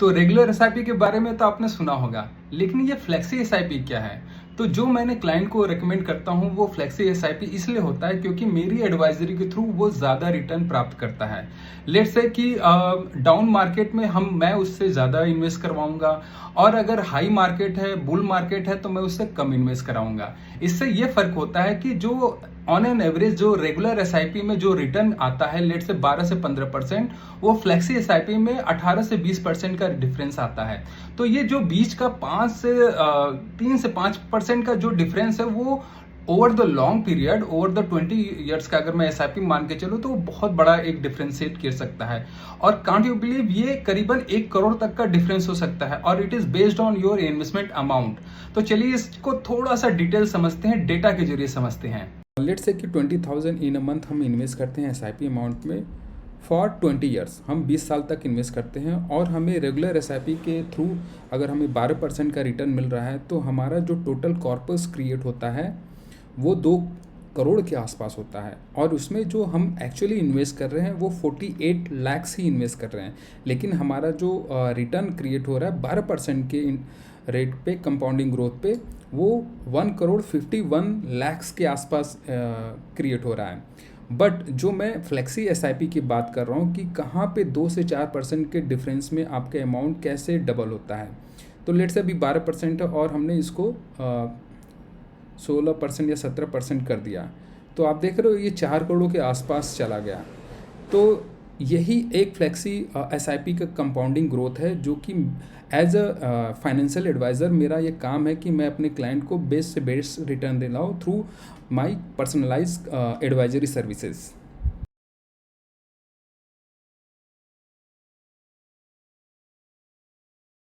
तो regular SIP के बारे में तो आपने सुना होगा, लेकिन ये फ्लेक्सी एसआईपी क्या है? तो जो मैंने क्लाइंट को रेकमेंड करता हूँ वो फ्लेक्सी एसआईपी इसलिए होता है क्योंकि मेरी एडवाइजरी के थ्रू वो ज़्यादा रिटर्न प्राप्त करता है। लेट्स से कि डाउन मार्केट में मैं उससे ज़्यादा इन्वेस्ट करवाऊंगा, और अगर हाई मार्केट है, बुल मार्केट है, तो मैं उससे कम इन्वेस्ट कराऊंगा। इससे ये फर्क होता है कि जो ऑन एन एवरेज जो रेगुलर एसआईपी में जो रिटर्न आता है, लेट से 12 से 15%, वो फ्लेक्सी एसआईपी में 18 से 20% का डिफरेंस आता है। तो ये जो बीच का 3 से 5% का जो डिफरेंस है, वो over the long period, over the 20 years का अगर मैं एसआईपी मान के चलूँ तो बहुत बड़ा एक डिफरेंशिएट कर सकता है। और कांट यू बिलीव, ये करीबन 1 करोड़ तक का डिफरेंस हो सकता है, और it is based on your investment amount. तो चलिए इसको थोड़ा सा डिटेल समझते हैं, डेटा के जरिए समझते हैं। लेट्स से कि 20,000 इन अ मंथ हम इन्वेस्ट करते हैं एसआईपी अमाउंट में फॉर 20 ईयर्स। हम 20 साल तक इन्वेस्ट करते हैं, और हमें रेगुलर एसआईपी के थ्रू अगर हमें 12% का रिटर्न मिल रहा है, तो हमारा जो टोटल कॉर्पस क्रिएट होता है वो 2 करोड़ के आसपास होता है। और उसमें जो हम एक्चुअली इन्वेस्ट कर रहे हैं वो 48 लैक्स ही इन्वेस्ट कर रहे हैं, लेकिन हमारा जो रिटर्न क्रिएट हो रहा है 12% के रेट पे, कंपाउंडिंग ग्रोथ पे, वो 1 करोड़ 51 लैक्स के आसपास क्रिएट हो रहा है। बट जो मैं फ्लेक्सी एसआईपी की बात कर रहा हूँ कि कहाँ पे 2 से 4% के डिफरेंस में आपका अमाउंट कैसे डबल होता है। तो लेट से अभी 12% है और हमने इसको 16% या 17% कर दिया, तो आप देख रहे हो ये 4 करोड़ के आसपास चला गया। तो यही एक फ्लेक्सी एसआईपी का कंपाउंडिंग ग्रोथ है, जो कि एज अ फाइनेंशियल एडवाइज़र मेरा ये काम है कि मैं अपने क्लाइंट को बेस्ट से बेस्ट रिटर्न दिलाऊँ through my personalize advisory services.